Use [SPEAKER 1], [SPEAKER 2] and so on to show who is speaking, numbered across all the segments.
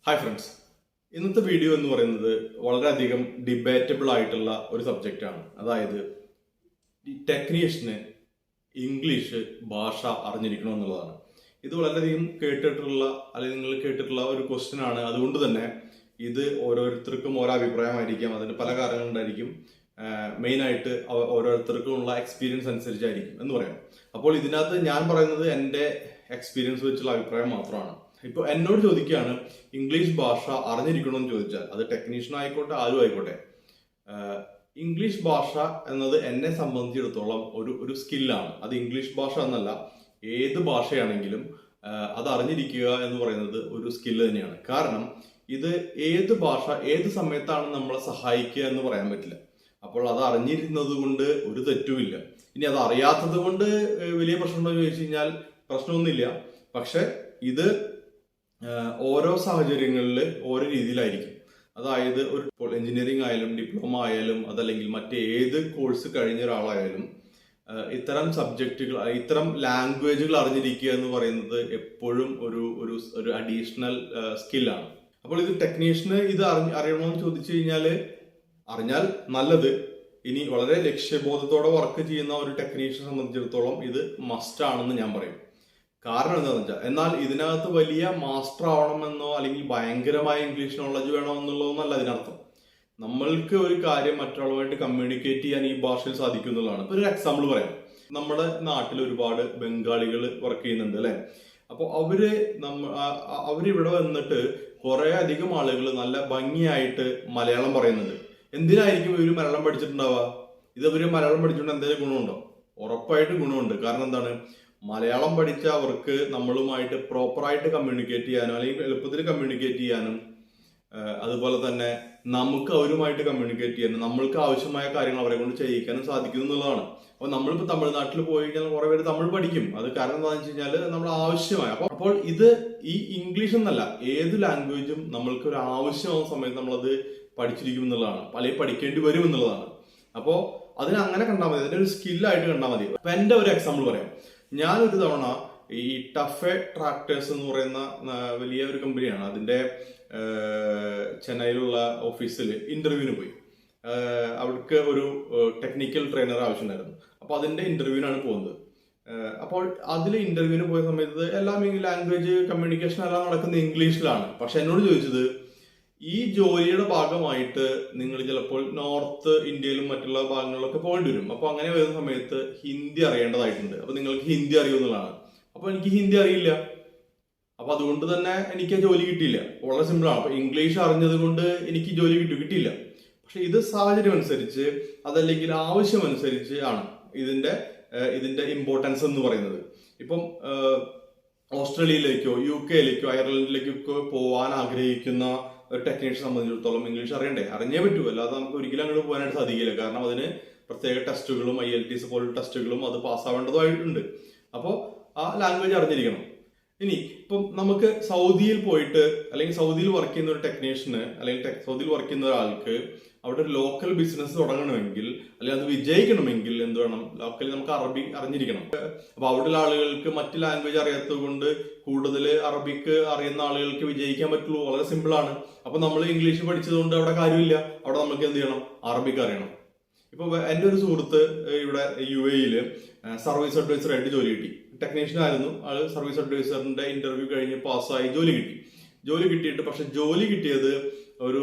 [SPEAKER 1] Hi friends, ഇന്നത്തെ video എന്ന് പറയുന്നത് വളരെയധികം ഡിബേറ്റബിൾ ആയിട്ടുള്ള ഒരു സബ്ജക്റ്റാണ്. അതായത് ഈ ടെക്നീഷ്യന് ഇംഗ്ലീഷ് ഭാഷ അറിഞ്ഞിരിക്കണം എന്നുള്ളതാണ്. ഇത് വളരെയധികം കേട്ടിട്ടുള്ള അല്ലെങ്കിൽ നിങ്ങൾ കേട്ടിട്ടുള്ള ഒരു ക്വസ്റ്റ്യൻ ആണ്. അതുകൊണ്ട് തന്നെ ഇത് ഓരോരുത്തർക്കും ഓരോ അഭിപ്രായമായിരിക്കാം, അതിന് പല കാരണങ്ങളുണ്ടായിരിക്കും. മെയിനായിട്ട് ഓരോരുത്തർക്കും ഉള്ള എക്സ്പീരിയൻസ് അനുസരിച്ചായിരിക്കും എന്ന് പറയാം. അപ്പോൾ ഇതിനകത്ത് ഞാൻ പറയുന്നത് എൻ്റെ എക്സ്പീരിയൻസ് വെച്ചുള്ള അഭിപ്രായം മാത്രമാണ്. ഇപ്പൊ എന്നോട് ചോദിക്കുകയാണ് ഇംഗ്ലീഷ് ഭാഷ അറിഞ്ഞിരിക്കണമെന്ന് ചോദിച്ചാൽ, അത് ടെക്നീഷ്യൻ ആയിക്കോട്ടെ ആരും ആയിക്കോട്ടെ, ഇംഗ്ലീഷ് ഭാഷ എന്നത് എന്നെ സംബന്ധിച്ചിടത്തോളം ഒരു സ്കില്ലാണ്. അത് ഇംഗ്ലീഷ് ഭാഷ എന്നല്ല, ഏത് ഭാഷയാണെങ്കിലും അത് അറിഞ്ഞിരിക്കുക എന്ന് പറയുന്നത് ഒരു സ്കില്ല് തന്നെയാണ്. കാരണം ഇത് ഏത് ഭാഷ ഏത് സമയത്താണ് നമ്മളെ സഹായിക്കുക എന്ന് പറയാൻ പറ്റില്ല. അപ്പോൾ അത് അറിഞ്ഞിരുന്നത് കൊണ്ട് ഒരു തെറ്റുമില്ല. ഇനി അത് അറിയാത്തത് കൊണ്ട് വലിയ പ്രശ്നമുണ്ടോ എന്ന് ചോദിച്ചു കഴിഞ്ഞാൽ പ്രശ്നമൊന്നുമില്ല. പക്ഷെ ഇത് ഓരോ സാഹചര്യങ്ങളിൽ ഓരോ രീതിയിലായിരിക്കും. അതായത് ഒരു എഞ്ചിനീയറിംഗ് ആയാലും ഡിപ്ലോമ ആയാലും അതല്ലെങ്കിൽ മറ്റേത് കോഴ്സ് കഴിഞ്ഞ ഒരാളായാലും ഇത്തരം സബ്ജക്റ്റുകൾ, ഇത്തരം ലാംഗ്വേജുകൾ അറിഞ്ഞിരിക്കുക എന്ന് പറയുന്നത് എപ്പോഴും ഒരു അഡീഷണൽ സ്കില്ലാണ്. അപ്പോൾ ഇത് ടെക്നീഷ്യന് ഇത് അറിയണമെന്ന് ചോദിച്ചു കഴിഞ്ഞാൽ അറിഞ്ഞാൽ നല്ലത്. ഇനി വളരെ ലക്ഷ്യബോധത്തോടെ വർക്ക് ചെയ്യുന്ന ഒരു ടെക്നീഷ്യനെ സംബന്ധിച്ചിടത്തോളം ഇത് മസ്റ്റ് ആണെന്ന് ഞാൻ പറയും. കാരണം എന്താണെന്ന് വെച്ചാൽ, എന്നാൽ ഇതിനകത്ത് വലിയ മാസ്റ്റർ ആവണമെന്നോ അല്ലെങ്കിൽ ഭയങ്കരമായ ഇംഗ്ലീഷ് നോളജ് വേണോ എന്നുള്ളതൊന്നല്ല ഇതിനർത്ഥം. നമ്മൾക്ക് ഒരു കാര്യം മറ്റുള്ളവരുമായിട്ട് കമ്മ്യൂണിക്കേറ്റ് ചെയ്യാൻ ഈ ഭാഷയിൽ സാധിക്കും എന്നുള്ളതാണ്. ഇപ്പൊ ഒരു എക്സാമ്പിൾ പറയാം. നമ്മുടെ നാട്ടിൽ ഒരുപാട് ബംഗാളികൾ വർക്ക് ചെയ്യുന്നുണ്ട് അല്ലെ. അപ്പോൾ അവരിവിടെ വന്നിട്ട് കുറെ അധികം ആളുകൾ നല്ല ഭംഗിയായിട്ട് മലയാളം പറയുന്നുണ്ട്. എന്തിനായിരിക്കും ഇവര് മലയാളം പഠിച്ചിട്ടുണ്ടാവുക? ഇവര് മലയാളം പഠിച്ചുകൊണ്ട് എന്തെങ്കിലും ഗുണമുണ്ടോ? ഉറപ്പായിട്ട് ഗുണമുണ്ട്. കാരണം എന്താണ്, മലയാളം പഠിച്ച അവർക്ക് നമ്മളുമായിട്ട് പ്രോപ്പറായിട്ട് കമ്മ്യൂണിക്കേറ്റ് ചെയ്യാനും അല്ലെങ്കിൽ എളുപ്പത്തിൽ കമ്മ്യൂണിക്കേറ്റ് ചെയ്യാനും അതുപോലെ തന്നെ നമുക്ക് അവരുമായിട്ട് കമ്മ്യൂണിക്കേറ്റ് ചെയ്യാനും നമ്മൾക്ക് ആവശ്യമായ കാര്യങ്ങൾ അവരെ കൊണ്ട് ചെയ്യിക്കാനും സാധിക്കും എന്നുള്ളതാണ്. അപ്പൊ നമ്മളിപ്പോ തമിഴ്നാട്ടിൽ പോയി കഴിഞ്ഞാൽ കുറെ പേര് തമിഴ് പഠിക്കും. അത് കാരണം എന്താണെന്ന് വെച്ച് കഴിഞ്ഞാൽ നമ്മൾ ആവശ്യമായ അപ്പോൾ ഇത് ഈ ഇംഗ്ലീഷ് എന്നല്ല, ഏത് ലാംഗ്വേജും നമ്മൾക്ക് ഒരു ആവശ്യമാവുന്ന സമയത്ത് നമ്മളത് പഠിച്ചിരിക്കും എന്നുള്ളതാണ്, അല്ലെങ്കിൽ പഠിക്കേണ്ടി വരും എന്നുള്ളതാണ്. അപ്പോൾ അതിനെ അങ്ങനെ കണ്ടാൽ മതി, അതിന്റെ ഒരു സ്കില്ലായിട്ട് കണ്ടാൽ മതി. അപ്പൊ എന്റെ ഒരു എക്സാമ്പിൾ പറയാം. ഞാനൊരു തവണ ഈ ടഫെ ട്രാക്ടേഴ്സ് എന്ന് പറയുന്ന വലിയ ഒരു കമ്പനിയാണ്, അതിന്റെ ചെന്നൈയിലുള്ള ഓഫീസിൽ ഇന്റർവ്യൂവിന് പോയി. അവർക്ക് ഒരു ടെക്നിക്കൽ ട്രെയിനർ ആവശ്യമുണ്ടായിരുന്നു. അപ്പൊ അതിന്റെ ഇന്റർവ്യൂവിനാണ് പോകുന്നത്. അപ്പോൾ അതിൽ ഇന്റർവ്യൂവിന് പോയ സമയത്ത് എല്ലാം ലാംഗ്വേജ് കമ്മ്യൂണിക്കേഷൻ എല്ലാം നടക്കുന്നത് ഇംഗ്ലീഷിലാണ്. പക്ഷെ എന്നോട് ചോദിച്ചത്, ഈ ജോലിയുടെ ഭാഗമായിട്ട് നിങ്ങൾ ചിലപ്പോൾ നോർത്ത് ഇന്ത്യയിലും മറ്റുള്ള ഭാഗങ്ങളിലൊക്കെ പോകേണ്ടി വരും. അപ്പൊ അങ്ങനെ വരുന്ന സമയത്ത് ഹിന്ദി അറിയേണ്ടതായിട്ടുണ്ട്. അപ്പൊ നിങ്ങൾക്ക് ഹിന്ദി അറിയുമെന്നുള്ളതാണ്. അപ്പൊ എനിക്ക് ഹിന്ദി അറിയില്ല. അപ്പൊ അതുകൊണ്ട് തന്നെ എനിക്ക് ജോലി കിട്ടിയില്ല. വളരെ സിമ്പിൾ ആണ്. അപ്പൊ ഇംഗ്ലീഷ് അറിഞ്ഞത് കൊണ്ട് എനിക്ക് ജോലി കിട്ടിയില്ല. പക്ഷെ ഇത് സാഹചര്യം അനുസരിച്ച് അതല്ലെങ്കിൽ ആവശ്യം അനുസരിച്ച് ആണ് ഇതിന്റെ ഇമ്പോർട്ടൻസ് എന്ന് പറയുന്നത്. ഇപ്പം ഓസ്ട്രേലിയയിലേക്കോ UK-യിലേക്കോ അയർലൻഡിലേക്കോ പോവാൻ ആഗ്രഹിക്കുന്ന ഒരു ടെക്നീഷ്യനെ സംബന്ധിച്ചിടത്തോളം ഇംഗ്ലീഷ് അറിഞ്ഞേ പറ്റൂ. അല്ലാതെ നമുക്ക് ഒരിക്കലും അങ്ങോട്ട് പോകാനായിട്ട് സാധിക്കില്ല. കാരണം അതിന് പ്രത്യേക ടെസ്റ്റുകളും IELTS പോലുള്ള ടെസ്റ്റുകളും അത് പാസ്സാവേണ്ടതായിട്ടുണ്ട്. അപ്പോൾ ആ ലാംഗ്വേജ് അറിഞ്ഞിരിക്കണം. ഇനി ഇപ്പം നമുക്ക് സൗദിയിൽ പോയിട്ട് അല്ലെങ്കിൽ സൗദിയിൽ വർക്ക് ചെയ്യുന്ന ഒരു ടെക്നീഷ്യന് അല്ലെങ്കിൽ സൗദിയിൽ വർക്ക് ചെയ്യുന്ന ഒരാൾക്ക് അവിടെ ഒരു ലോക്കൽ ബിസിനസ് തുടങ്ങണമെങ്കിൽ അല്ലെങ്കിൽ അത് വിജയിക്കണമെങ്കിൽ എന്ത് വേണം? ലോക്കലി നമുക്ക് അറബി അറിഞ്ഞിരിക്കണം. അപ്പൊ അവിടെയുള്ള ആളുകൾക്ക് മറ്റ് ലാംഗ്വേജ് അറിയാത്തത് കൊണ്ട് കൂടുതൽ അറബിക്ക് അറിയുന്ന ആളുകൾക്ക് വിജയിക്കാൻ പറ്റുള്ളൂ. വളരെ സിമ്പിൾ ആണ്. അപ്പൊ നമ്മൾ ഇംഗ്ലീഷ് പഠിച്ചത് കൊണ്ട് അവിടെ കാര്യമില്ല. അവിടെ നമുക്ക് എന്ത് ചെയ്യണം? അറബിക്ക് അറിയണം. ഇപ്പൊ എൻ്റെ ഒരു സുഹൃത്ത് ഇവിടെ UAE-യിൽ സർവീസ് അഡ്വൈസറായിട്ട് ജോലി കിട്ടി. ടെക്നീഷ്യൻ ആയിരുന്നു ആള്. സർവീസ് അഡ്വൈസറിന്റെ ഇന്റർവ്യൂ കഴിഞ്ഞ് പാസ്സായി ജോലി കിട്ടിയിട്ട് പക്ഷെ ജോലി കിട്ടിയത് ഒരു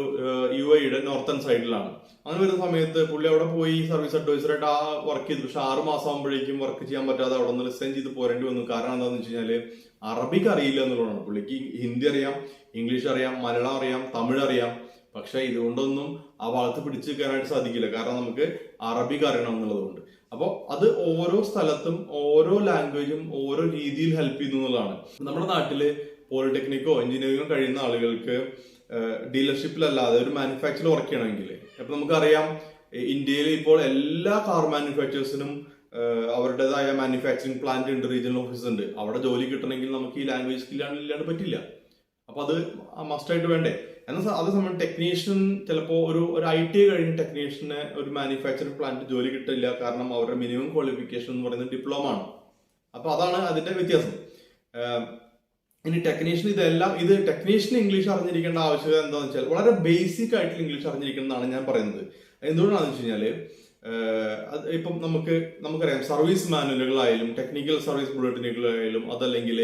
[SPEAKER 1] UAE-യുടെ നോർത്തേൺ സൈഡിലാണ്. അങ്ങനെ വരുന്ന സമയത്ത് പുള്ളി അവിടെ പോയി സർവീസ് അഡ്വൈസറായിട്ട് വർക്ക് ചെയ്തു. പക്ഷെ 6 മാസം ആകുമ്പോഴേക്കും വർക്ക് ചെയ്യാൻ പറ്റാതെ അവിടെ നിന്ന് റിസൈൻ ചെയ്ത് പോരേണ്ടി വന്നു. കാരണം എന്താണെന്ന് വെച്ച് കഴിഞ്ഞാല് അറബിക്ക് അറിയില്ല എന്നുള്ളതാണ്. പുള്ളിക്ക് ഹിന്ദി അറിയാം, ഇംഗ്ലീഷ് അറിയാം, മലയാളം അറിയാം, തമിഴ് അറിയാം. പക്ഷെ ഇതുകൊണ്ടൊന്നും ആ ഭാഗത്ത് പിടിച്ചു കയറാനായിട്ട് സാധിക്കില്ല. കാരണം നമുക്ക് അറബിക്ക് അറിയണം എന്നുള്ളതുകൊണ്ട്. അപ്പോൾ അത് ഓരോ സ്ഥലത്തും ഓരോ ലാംഗ്വേജും ഓരോ രീതിയിൽ ഹെൽപ്പ് ചെയ്യുന്നു എന്നുള്ളതാണ്. നമ്മുടെ നാട്ടില് പോളിടെക്നിക്കോ എഞ്ചിനീയറിംഗോ കഴിയുന്ന ആളുകൾക്ക് ഡീലർഷിപ്പിലല്ലാതെ ഒരു മാനുഫാക്ചറിൽ വർക്ക് ചെയ്യണമെങ്കിൽ, അപ്പൊ നമുക്കറിയാം ഇന്ത്യയിൽ ഇപ്പോൾ എല്ലാ കാർ മാനുഫാക്ചേഴ്സിനും അവരുടേതായ മാനുഫാക്ചറിംഗ് പ്ലാന്റ് ഉണ്ട്, റീജിയണൽ ഓഫീസ് ഉണ്ട്. അവിടെ ജോലി കിട്ടണമെങ്കിൽ നമുക്ക് ഈ ലാംഗ്വേജ് ഇല്ലാണ്ട് പറ്റില്ല. അപ്പൊ അത് മസ്റ്റായിട്ട് വേണ്ടേ? എന്നാൽ അതേസമയം ടെക്നീഷ്യൻ ചിലപ്പോൾ ഒരു IT കഴിഞ്ഞ ടെക്നീഷ്യന് ഒരു മാനുഫാക്ചറിംഗ് പ്ലാന്റ് ജോലി കിട്ടില്ല. കാരണം അവരുടെ മിനിമം ക്വാളിഫിക്കേഷൻ എന്ന് പറയുന്നത് ഡിപ്ലോമ ആണ്. അപ്പൊ അതാണ് അതിന്റെ വ്യത്യാസം. ഇനി ടെക്നീഷ്യൻ ഇത് ടെക്നീഷ്യൻ ഇംഗ്ലീഷ് അറിഞ്ഞിരിക്കേണ്ട ആവശ്യകത എന്താണെന്ന് വെച്ചാൽ വളരെ ബേസിക് ആയിട്ടുള്ള ഇംഗ്ലീഷ് അറിഞ്ഞിരിക്കുന്നതാണ് ഞാൻ പറയുന്നത്. എന്തുകൊണ്ടാണെന്ന് വെച്ച് കഴിഞ്ഞാല് ഇപ്പം നമുക്കറിയാം, സർവീസ് മാനുവലുകളായാലും ടെക്നിക്കൽ സർവീസ് ബുള്ളറ്റിനുകളായാലും അതല്ലെങ്കിൽ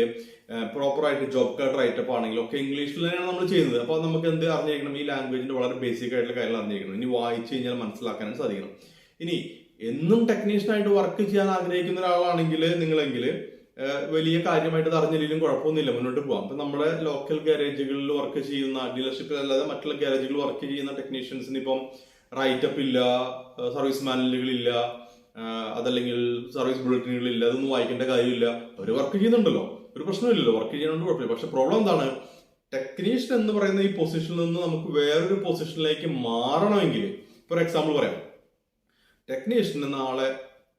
[SPEAKER 1] പ്രോപ്പറായിട്ട് ജോബ് കാർഡ് റൈറ്റപ്പ് ആണെങ്കിലും ഒക്കെ ഇംഗ്ലീഷിൽ തന്നെയാണ് നമ്മൾ ചെയ്യുന്നത്. അപ്പോൾ നമുക്ക് എന്ത് അറിഞ്ഞിരിക്കണം? ഈ ലാംഗ്വേജിന്റെ വളരെ ബേസിക് ആയിട്ടുള്ള കാര്യങ്ങൾ അറിഞ്ഞിരിക്കണം. ഇനി വായിച്ചു കഴിഞ്ഞാൽ മനസ്സിലാക്കാനും സാധിക്കണം. ഇനി എന്നും ടെക്നീഷ്യനായിട്ട് വർക്ക് ചെയ്യാൻ ആഗ്രഹിക്കുന്ന ഒരാളാണെങ്കിൽ നിങ്ങളെങ്കിൽ വലിയ കാര്യമായിട്ട് അറിഞ്ഞില്ലെങ്കിലും കുഴപ്പമൊന്നുമില്ല, മുന്നോട്ട് പോകാം. ഇപ്പൊ നമ്മുടെ ലോക്കൽ ഗാരേജുകളിൽ വർക്ക് ചെയ്യുന്ന, ഡീലർഷിപ്പിൽ അല്ലാതെ മറ്റുള്ള ഗാരേജുകളിൽ വർക്ക് ചെയ്യുന്ന ടെക്നീഷ്യൻസിന് ഇപ്പം റൈറ്റപ്പ് ഇല്ല, സർവീസ് മാനുവലുകളില്ല, അതല്ലെങ്കിൽ സർവീസ് ബുള്ളറ്റിനുകളില്ല, അതൊന്നും വായിക്കേണ്ട കാര്യമില്ല. അവർ വർക്ക് ചെയ്യുന്നുണ്ടല്ലോ, ഒരു പ്രശ്നമില്ലല്ലോ, വർക്ക് ചെയ്യുന്നതുകൊണ്ട് കുഴപ്പമില്ല. പക്ഷെ പ്രോബ്ലം എന്താണ്? ടെക്നീഷ്യൻ എന്ന് പറയുന്ന ഈ പൊസിഷനിൽ നിന്ന് നമുക്ക് വേറൊരു പൊസിഷനിലേക്ക് മാറണമെങ്കിൽ, ഫോർ എക്സാമ്പിൾ പറയാം, ടെക്നീഷ്യന് നാളെ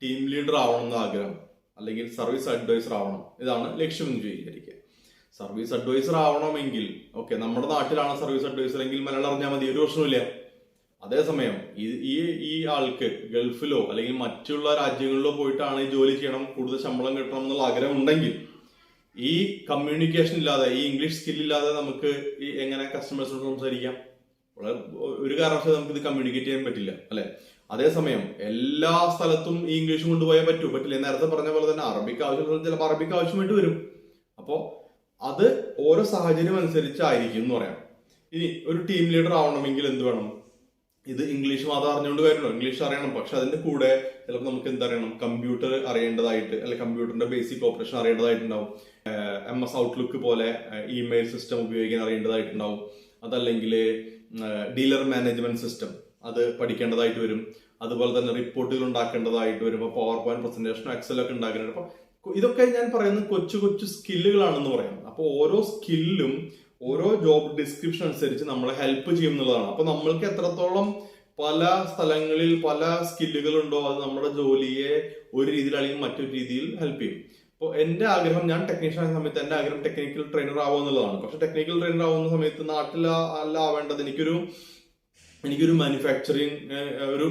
[SPEAKER 1] ടീം ലീഡർ ആവണം എന്ന് ആഗ്രഹം, അല്ലെങ്കിൽ സർവീസ് അഡ്വൈസർ ആവണം, ഇതാണ് ലക്ഷ്യം എന്ന് വിചാരിക്കുക. സർവീസ് അഡ്വൈസർ ആവണമെങ്കിൽ ഓക്കെ, നമ്മുടെ നാട്ടിലാണ് സർവീസ് അഡ്വൈസർ എങ്കിൽ മലയാളം അറിഞ്ഞാൽ മതി, ഒരു പ്രശ്നമില്ല. അതേസമയം ഈ ആൾക്ക് ഗൾഫിലോ അല്ലെങ്കിൽ മറ്റുള്ള രാജ്യങ്ങളിലോ പോയിട്ടാണ് ഈ ജോലി ചെയ്യണം, കൂടുതൽ ശമ്പളം കിട്ടണം എന്നുള്ള ആഗ്രഹം ഉണ്ടെങ്കിൽ ഈ കമ്മ്യൂണിക്കേഷൻ ഇല്ലാതെ, ഈ ഇംഗ്ലീഷ് സ്കില്ലില്ലാതെ നമുക്ക് ഈ എങ്ങനെ കസ്റ്റമേഴ്സിനോട് സംസാരിക്കാം? ഒരു കാരണവശാലും നമുക്ക് ഇത് കമ്മ്യൂണിക്കേറ്റ് ചെയ്യാൻ പറ്റില്ല, അല്ലെ? അതേസമയം എല്ലാ സ്ഥലത്തും ഈ ഇംഗ്ലീഷ് കൊണ്ടുപോയാൽ പറ്റില്ല. നേരത്തെ പറഞ്ഞ പോലെ തന്നെ അറബിക്ക് ആവശ്യമുള്ള ചിലപ്പോൾ അറബിക്ക് ആവശ്യമായിട്ട് വരും. അപ്പോൾ അത് ഓരോ സാഹചര്യം അനുസരിച്ചായിരിക്കും എന്ന് പറയാം. ഇനി ഒരു ടീം ലീഡർ ആവണമെങ്കിൽ എന്ത് വേണം? ഇത് ഇംഗ്ലീഷ് മാത്രം അറിഞ്ഞുകൊണ്ട് കാര്യമല്ലോ, ഇംഗ്ലീഷ് അറിയണം. പക്ഷെ അതിന്റെ കൂടെ ചിലപ്പോൾ നമുക്ക് എന്തറിയണം? കമ്പ്യൂട്ടർ അറിയേണ്ടതായിട്ട്, അല്ലെ കമ്പ്യൂട്ടറിന്റെ ബേസിക് ഓപ്പറേഷൻ അറിയേണ്ടതായിട്ടുണ്ടാവും. MS ഔട്ട്ലുക്ക് പോലെ ഇമെയിൽ സിസ്റ്റം ഉപയോഗിക്കാൻ അറിയേണ്ടതായിട്ടുണ്ടാവും. അതല്ലെങ്കിൽ ഡീലർ മാനേജ്മെന്റ് സിസ്റ്റം അത് പഠിക്കേണ്ടതായിട്ട് വരും. അതുപോലെ തന്നെ റിപ്പോർട്ടുകൾ ഉണ്ടാക്കേണ്ടതായിട്ട് വരും. അപ്പോൾ പവർ പോയിന്റ് പ്രസന്റേഷനോ എക്സലൊക്കെ ഉണ്ടാക്കേണ്ടത്. അപ്പൊ ഇതൊക്കെ ഞാൻ പറയുന്നത് കൊച്ചു കൊച്ചു സ്കില്ലുകളാണെന്ന് പറയാം. അപ്പോൾ ഓരോ സ്കില്ലും ഓരോ ജോബ് ഡിസ്ക്രിപ്ഷൻ അനുസരിച്ച് നമ്മളെ ഹെൽപ്പ് ചെയ്യും എന്നുള്ളതാണ്. അപ്പൊ നമ്മൾക്ക് എത്രത്തോളം പല സ്ഥലങ്ങളിൽ പല സ്കില്ലുകൾ ഉണ്ടോ അത് നമ്മുടെ ജോലിയെ ഒരു രീതിയിൽ അല്ലെങ്കിൽ മറ്റൊരു രീതിയിൽ ഹെൽപ്പ് ചെയ്യും. അപ്പോൾ എന്റെ ആഗ്രഹം, ഞാൻ ടെക്നീഷ്യൻ ആയ സമയത്ത് എന്റെ ആഗ്രഹം ടെക്നിക്കൽ ട്രെയിനർ ആവുക എന്നുള്ളതാണ്. പക്ഷെ ടെക്നിക്കൽ ട്രെയിനർ ആവുന്ന സമയത്ത് നാട്ടിൽ അല്ല ആവേണ്ടത്. എനിക്കൊരു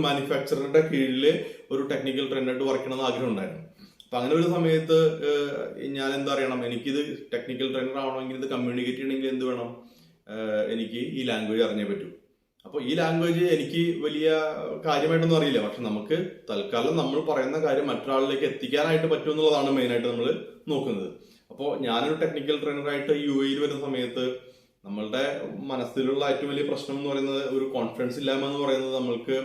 [SPEAKER 1] മാനുഫാക്ചറുടെ കീഴിൽ ഒരു ടെക്നിക്കൽ ട്രെയിനറായിട്ട് വർക്ക് ചെയ്യണമെന്ന് ആഗ്രഹം ഉണ്ടായിരുന്നു. അപ്പൊ അങ്ങനെ ഒരു സമയത്ത് ഞാൻ എന്താ അറിയണം? എനിക്കിത് ടെക്നിക്കൽ ട്രെയിനർ ആവണമെങ്കിൽ, ഇത് കമ്മ്യൂണിക്കേറ്റ് ചെയ്യണമെങ്കിൽ എന്ത് വേണം? എനിക്ക് ഈ ലാംഗ്വേജ് അറിഞ്ഞേ പറ്റൂ. അപ്പോൾ ഈ ലാംഗ്വേജ് എനിക്ക് വലിയ കാര്യമായിട്ടൊന്നും അറിയില്ല, പക്ഷെ നമുക്ക് തൽക്കാലം നമ്മൾ പറയുന്ന കാര്യം മറ്റൊരാളിലേക്ക് എത്തിക്കാനായിട്ട് പറ്റും എന്നുള്ളതാണ് മെയിനായിട്ട് നമ്മൾ നോക്കുന്നത്. അപ്പോൾ ഞാനൊരു ടെക്നിക്കൽ ട്രെയിനറായിട്ട് UAE വരുന്ന സമയത്ത് നമ്മളുടെ മനസ്സിലുള്ള ഏറ്റവും വലിയ പ്രശ്നം എന്ന് പറയുന്നത്, ഒരു കോൺഫിഡൻസ് ഇല്ലായ്മ എന്ന് പറയുന്നത്, നമ്മൾക്ക്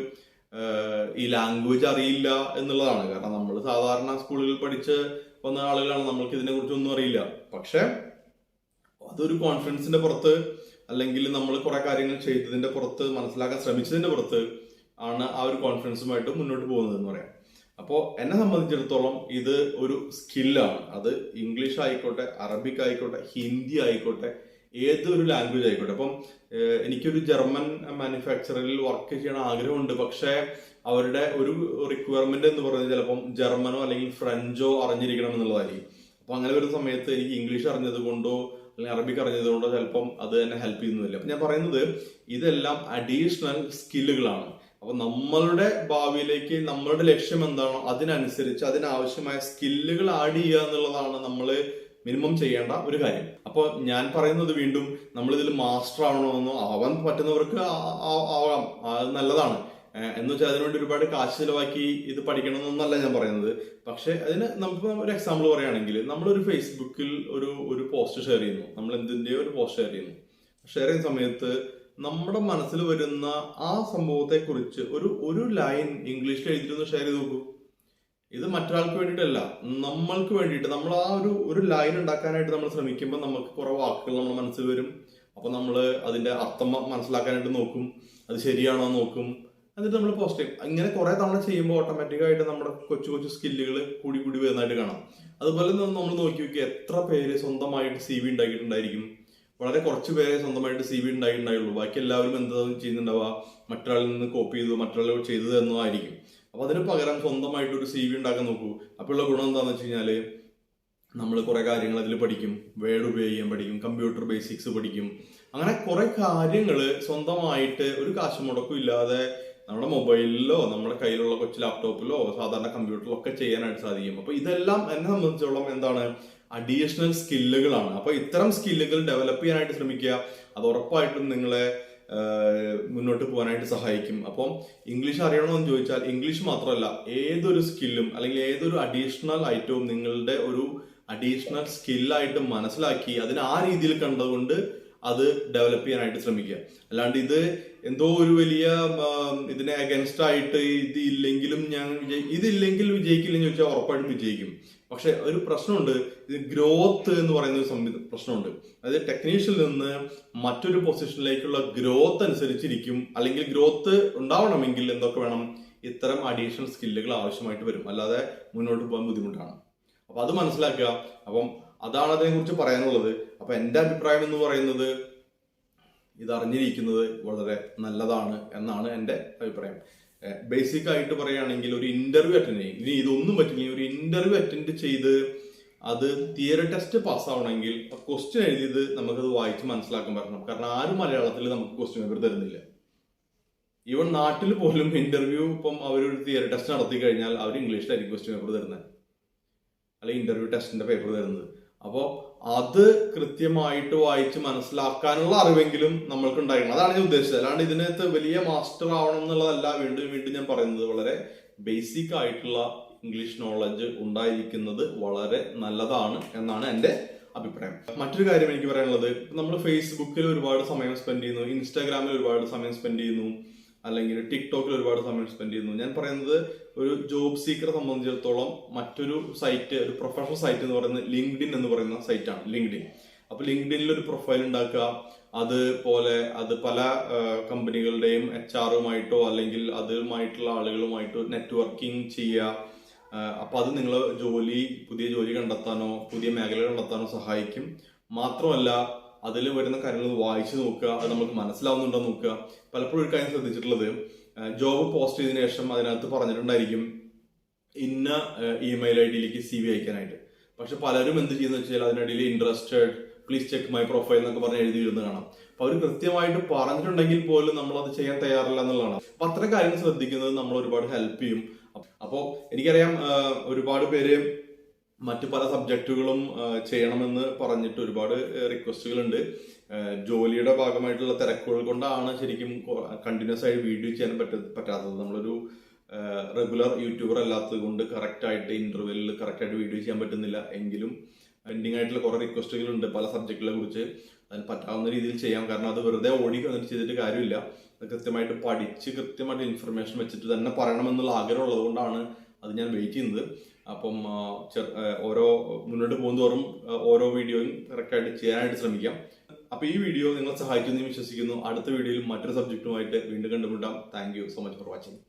[SPEAKER 1] ഈ ലാംഗ്വേജ് അറിയില്ല എന്നുള്ളതാണ്. കാരണം നമ്മൾ സാധാരണ സ്കൂളുകളിൽ പഠിച്ച് വന്ന ആളുകളാണ്, നമ്മൾക്ക് ഇതിനെ കുറിച്ചൊന്നും അറിയില്ല. പക്ഷെ അതൊരു കോൺഫിഡൻസിന്റെ പുറത്ത്, അല്ലെങ്കിൽ നമ്മൾ കുറെ കാര്യങ്ങൾ ചെയ്തതിന്റെ പുറത്ത്, മനസ്സിലാക്കാൻ ശ്രമിച്ചതിന്റെ പുറത്ത് ആണ് ആ ഒരു കോൺഫിഡൻസുമായിട്ട് മുന്നോട്ട് പോകുന്നത് എന്ന് പറയാം. അപ്പോൾ എന്നെ സംബന്ധിച്ചിടത്തോളം ഇത് ഒരു സ്കില്ലാണ്. അത് ഇംഗ്ലീഷ് ആയിക്കോട്ടെ, അറബിക് ആയിക്കോട്ടെ, ഹിന്ദി ആയിക്കോട്ടെ, ഏതൊരു ലാംഗ്വേജ് ആയിക്കോട്ടെ. അപ്പം എനിക്കൊരു ജർമ്മൻ മാനുഫാക്ചറിൽ വർക്ക് ചെയ്യണ ആഗ്രഹമുണ്ട്. പക്ഷെ അവരുടെ ഒരു റിക്വയർമെന്റ് എന്ന് പറയുന്നത് ചിലപ്പം ജർമ്മനോ അല്ലെങ്കിൽ ഫ്രഞ്ചോ അറിഞ്ഞിരിക്കണം എന്നുള്ളതായിരിക്കും. അപ്പൊ അങ്ങനെ ഒരു സമയത്ത് എനിക്ക് ഇംഗ്ലീഷ് അറിഞ്ഞത് കൊണ്ടോ അല്ലെങ്കിൽ അറബിക് അറിഞ്ഞത് കൊണ്ടോ ചിലപ്പം അത് തന്നെ ഹെൽപ്പ് ചെയ്യുന്നില്ല. അപ്പൊ ഞാൻ പറയുന്നത് ഇതെല്ലാം അഡീഷണൽ സ്കില്ലുകളാണ്. അപ്പൊ നമ്മളുടെ ഭാവിയിലേക്ക് നമ്മളുടെ ലക്ഷ്യം എന്താണോ അതിനനുസരിച്ച് അതിനാവശ്യമായ സ്കില്ലുകൾ ആഡ് ചെയ്യുക എന്നുള്ളതാണ് നമ്മൾ മിനിമം ചെയ്യേണ്ട ഒരു കാര്യം. അപ്പോൾ ഞാൻ പറയുന്നത് വീണ്ടും, നമ്മൾ ഇതിൽ മാസ്റ്റർ ആവണമെന്നോ, ആവാൻ പറ്റുന്നവർക്ക് ആവാം, അത് നല്ലതാണ്. എന്ന് വെച്ചാൽ അതിനുവേണ്ടി ഒരുപാട് കാശ് ചിലവാക്കി ഇത് പഠിക്കണമെന്നല്ല ഞാൻ പറയുന്നത്. പക്ഷെ അതിന് നമുക്ക് ഒരു എക്സാമ്പിൾ പറയുകയാണെങ്കിൽ, നമ്മളൊരു ഫേസ്ബുക്കിൽ ഒരു പോസ്റ്റ് ഷെയർ ചെയ്യുന്നു, നമ്മൾ എന്തിന്റെയോ ഒരു പോസ്റ്റ് ഷെയർ ചെയ്യുന്ന സമയത്ത് നമ്മുടെ മനസ്സിൽ വരുന്ന ആ സംഭവത്തെ കുറിച്ച് ഒരു ലൈൻ ഇംഗ്ലീഷിൽ എഴുതിയിട്ടൊന്ന് ഷെയർ ചെയ്ത് നോക്കൂ. ഇത് മറ്റൊരാൾക്ക് വേണ്ടിയിട്ടല്ല, നമ്മൾക്ക് വേണ്ടിയിട്ട്. നമ്മൾ ആ ഒരു ലൈൻ ഉണ്ടാക്കാനായിട്ട് നമ്മൾ ശ്രമിക്കുമ്പോൾ നമുക്ക് കുറെ വാക്കുകൾ നമ്മുടെ മനസ്സിൽ വരും. അപ്പൊ നമ്മൾ അതിന്റെ അർത്ഥം മനസ്സിലാക്കാനായിട്ട് നോക്കും, അത് ശരിയാണോ നോക്കും, എന്നിട്ട് നമ്മൾ പോസ്റ്റ് ചെയ്യും. ഇങ്ങനെ കുറെ തവണ ചെയ്യുമ്പോൾ ഓട്ടോമാറ്റിക്കായിട്ട് നമ്മുടെ കൊച്ചു കൊച്ചു സ്കില്ലുകൾ കൂടി വരുന്നതായിട്ട് കാണാം. അതുപോലെ നമ്മൾ നോക്കി എത്ര പേര് സ്വന്തമായിട്ട് CV ഉണ്ടാക്കിയിട്ടുണ്ടായിരിക്കും? വളരെ കുറച്ച് പേരെ സ്വന്തമായിട്ട് CV ഉണ്ടായിട്ടുണ്ടായുള്ളൂ. ബാക്കി എല്ലാവരും എന്താ ചെയ്യുന്നുണ്ടാവുക? മറ്റൊരാളിൽ നിന്ന് കോപ്പി ചെയ്തു, മറ്റൊരാൾ ചെയ്തത് എന്നതായിരിക്കും. അപ്പൊ അതിന് പകരം സ്വന്തമായിട്ട് ഒരു CV ഉണ്ടാക്കാൻ നോക്കൂ. അപ്പോഴുള്ള ഗുണം എന്താന്ന് വെച്ച് കഴിഞ്ഞാല്, നമ്മൾ കുറെ കാര്യങ്ങൾ അതിൽ പഠിക്കും, വേർഡ് ഉപയോഗിക്കാൻ പഠിക്കും, കമ്പ്യൂട്ടർ ബേസിക്സ് പഠിക്കും. അങ്ങനെ കുറെ കാര്യങ്ങൾ സ്വന്തമായിട്ട് ഒരു കാശ് മുടക്കും ഇല്ലാതെ നമ്മുടെ മൊബൈലിലോ നമ്മുടെ കയ്യിലുള്ള കൊച്ചു ലാപ്ടോപ്പിലോ സാധാരണ കമ്പ്യൂട്ടറിലോ ഒക്കെ ചെയ്യാനായിട്ട് സാധിക്കും. അപ്പൊ ഇതെല്ലാം എന്നെ സംബന്ധിച്ചോളം എന്താണ്, അഡീഷണൽ സ്കില്ലുകളാണ്. അപ്പൊ ഇത്തരം സ്കില്ലുകൾ ഡെവലപ്പ് ചെയ്യാനായിട്ട് ശ്രമിക്കുക. അത് ഉറപ്പായിട്ടും നിങ്ങളെ മുന്നോട്ട് പോകാനായിട്ട് സഹായിക്കും. അപ്പം ഇംഗ്ലീഷ് അറിയണമെന്ന് ചോദിച്ചാൽ ഇംഗ്ലീഷ് മാത്രമല്ല, ഏതൊരു സ്കില്ലും അല്ലെങ്കിൽ ഏതൊരു അഡീഷണൽ ഐറ്റവും നിങ്ങളുടെ ഒരു അഡീഷണൽ സ്കില്ലായിട്ട് മനസ്സിലാക്കി അതിന് ആ രീതിയിൽ കണ്ടുകൊണ്ട് അത് ഡെവലപ്പ് ചെയ്യാനായിട്ട് ശ്രമിക്കുക. അല്ലാണ്ട് ഇത് എന്തോ ഒരു വലിയ ഇതിനെ അഗൻസ്റ്റ് ആയിട്ട് ഇതില്ലെങ്കിൽ വിജയിക്കില്ലെന്ന് ചോദിച്ചാൽ ഉറപ്പായിട്ടും വിജയിക്കും. പക്ഷെ ഒരു പ്രശ്നമുണ്ട്, ഇത് ഗ്രോത്ത് എന്ന് പറയുന്ന ഒരു പ്രശ്നമുണ്ട്. അതായത് ടെക്നീഷ്യനിൽ നിന്ന് മറ്റൊരു പൊസിഷനിലേക്കുള്ള ഗ്രോത്ത് അനുസരിച്ചിരിക്കും, അല്ലെങ്കിൽ ഗ്രോത്ത് ഉണ്ടാവണമെങ്കിൽ എന്തൊക്കെ വേണം, ഇത്തരം അഡീഷണൽ സ്കില്ലുകൾ ആവശ്യമായിട്ട് വരും. അല്ലാതെ മുന്നോട്ട് പോകാൻ ബുദ്ധിമുട്ടാണ്. അപ്പൊ അത് മനസ്സിലാക്കുക. അപ്പം അതാണ് അതിനെ കുറിച്ച് പറയാനുള്ളത്. അപ്പൊ എന്റെ അഭിപ്രായം എന്ന് പറയുന്നത് ഇത് അറിഞ്ഞിരിക്കുന്നത് വളരെ നല്ലതാണ് എന്നാണ് എന്റെ അഭിപ്രായം. ബേസിക് ആയിട്ട് പറയുകയാണെങ്കിൽ ഒരു ഇന്റർവ്യൂ അറ്റൻഡ് ചെയ്യും. ഇനി ഇതൊന്നും പറ്റില്ലെങ്കിൽ ഒരു ഇന്റർവ്യൂ അറ്റൻഡ് ചെയ്ത് അത് തിയറി ടെസ്റ്റ് പാസ്സാവണമെങ്കിൽ ക്വസ്റ്റ്യൻ എഴുതിയത് നമുക്കത് വായിച്ച് മനസ്സിലാക്കാൻ പറ്റണം. കാരണം ആരും മലയാളത്തിൽ നമുക്ക് ക്വസ്റ്റ്യൻ പേപ്പർ തരുന്നില്ല. ഈവൻ നാട്ടിൽ പോലും ഇന്റർവ്യൂ ഇപ്പം അവരൊരു തിയറി ടെസ്റ്റ് നടത്തി കഴിഞ്ഞാൽ അവർ ഇംഗ്ലീഷിലായിരിക്കും ക്വസ്റ്റ്യൻ പേപ്പർ തരുന്നത്, അല്ലെങ്കിൽ ഇന്റർവ്യൂ ടെസ്റ്റിന്റെ പേപ്പർ തരുന്നത്. അപ്പോൾ അത് കൃത്യമായിട്ട് വായിച്ച് മനസ്സിലാക്കാനുള്ള അറിവെങ്കിലും നമ്മൾക്ക് ഉണ്ടായിരിക്കണം. അതാണ് ഞാൻ ഉദ്ദേശിച്ചത്. അല്ലാണ്ട് ഇതിനകത്ത് വലിയ മാസ്റ്റർ ആവണം എന്നുള്ളതല്ല. വീണ്ടും വീണ്ടും ഞാൻ പറയുന്നത്, വളരെ ബേസിക് ആയിട്ടുള്ള ഇംഗ്ലീഷ് നോളജ് ഉണ്ടായിരിക്കുന്നത് വളരെ നല്ലതാണ് എന്നാണ് എൻ്റെ അഭിപ്രായം. മറ്റൊരു കാര്യം എനിക്ക് പറയാനുള്ളത്, നമ്മൾ ഫേസ്ബുക്കിൽ ഒരുപാട് സമയം സ്പെൻഡ് ചെയ്യുന്നു, ഇൻസ്റ്റാഗ്രാമിൽ ഒരുപാട് സമയം സ്പെൻഡ് ചെയ്യുന്നു, അല്ലെങ്കിൽ ടിക്ടോക്കിൽ ഒരുപാട് സമയം സ്പെൻഡ് ചെയ്യുന്നു. ഞാൻ പറയുന്നത് ഒരു ജോബ് സീക്കറെ സംബന്ധിച്ചിടത്തോളം മറ്റൊരു സൈറ്റ്, ഒരു പ്രൊഫഷണൽ സൈറ്റ് എന്ന് പറയുന്നത് ലിങ്ക്ഡിൻ എന്ന് പറയുന്ന സൈറ്റാണ് ലിങ്ക്ഡിൻ. അപ്പൊ ലിങ്ക്ഡിനിൽ ഒരു പ്രൊഫൈൽ ഉണ്ടാക്കുക, അതുപോലെ അത് പല കമ്പനികളുടെയും HR അല്ലെങ്കിൽ അതുമായിട്ടുള്ള ആളുകളുമായിട്ടോ നെറ്റ്വർക്കിംഗ് ചെയ്യുക. അപ്പൊ അത് നിങ്ങൾ പുതിയ ജോലി കണ്ടെത്താനോ പുതിയ മേഖല കണ്ടെത്താനോ സഹായിക്കും. മാത്രമല്ല അതിൽ വരുന്ന കാര്യങ്ങൾ വായിച്ചു നോക്കുക, അത് നമുക്ക് മനസ്സിലാവുന്നുണ്ടോ നോക്കുക. പലപ്പോഴും ഒരു കാര്യം ശ്രദ്ധിച്ചിട്ടുള്ളത്, ജോബ് പോസ്റ്റ് ചെയ്തതിനു ശേഷം അതിനകത്ത് പറഞ്ഞിട്ടുണ്ടായിരിക്കും ഇന്ന ഇമെയിൽ ID CV അയക്കാനായിട്ട്. പക്ഷെ പലരും എന്ത് ചെയ്യുന്ന വെച്ചാൽ അതിനിടയിൽ interested, please check my profile എന്നൊക്കെ പറഞ്ഞ് എഴുതി വരുന്നത് കാണാം. അപ്പൊ അവർ കൃത്യമായിട്ട് പറഞ്ഞിട്ടുണ്ടെങ്കിൽ പോലും നമ്മൾ അത് ചെയ്യാൻ തയ്യാറില്ല എന്നുള്ളതാണ്. അപ്പൊ അത്തരം കാര്യങ്ങൾ ശ്രദ്ധിക്കുന്നത് നമ്മൾ ഒരുപാട് ഹെൽപ്പ് ചെയ്യും. അപ്പോൾ എനിക്കറിയാം ഒരുപാട് പേര് മറ്റു പല സബ്ജക്റ്റുകളും ചെയ്യണമെന്ന് പറഞ്ഞിട്ട് ഒരുപാട് റിക്വസ്റ്റുകളുണ്ട്. ജോലിയുടെ ഭാഗമായിട്ടുള്ള തിരക്കുകൾ കൊണ്ടാണ് ശരിക്കും കണ്ടിന്യൂസ് ആയിട്ട് വീഡിയോ ചെയ്യാൻ പറ്റാത്തത്. നമ്മളൊരു റെഗുലർ യൂട്യൂബർ അല്ലാത്തത് കൊണ്ട് കറക്റ്റ് ആയിട്ട് ഇന്റർവെല്ലിൽ കറക്റ്റ് ആയിട്ട് വീഡിയോ ചെയ്യാൻ പറ്റുന്നില്ല. എങ്കിലും പെൻഡിങ് ആയിട്ടുള്ള കുറെ റിക്വസ്റ്റുകളുണ്ട് പല സബ്ജക്റ്റുകളെ കുറിച്ച്. അതിന് പറ്റാവുന്ന രീതിയിൽ ചെയ്യാം. കാരണം അത് വെറുതെ ഓടി വന്നിട്ട് ചെയ്തിട്ട് കാര്യമില്ല. കൃത്യമായിട്ട് പഠിച്ച് കൃത്യമായിട്ട് ഇൻഫർമേഷൻ വെച്ചിട്ട് തന്നെ പറയണമെന്നുള്ള ആഗ്രഹം ഉള്ളത് കൊണ്ടാണ് അത് ഞാൻ വെയിറ്റ് ചെയ്യുന്നത്. അപ്പം മുന്നോട്ട് പോകുന്നതോറും ഓരോ വീഡിയോയും കറക്റ്റായിട്ട് ചെയ്യാനായിട്ട് ശ്രമിക്കാം. അപ്പൊ ഈ വീഡിയോ നിങ്ങളെ സഹായിക്കുമെന്ന് വിശ്വസിക്കുന്നു. അടുത്ത വീഡിയോയിൽ മറ്റൊരു സബ്ജക്റ്റുമായിട്ട് വീണ്ടും കണ്ടുമുട്ടാം. Thank you so much for watching.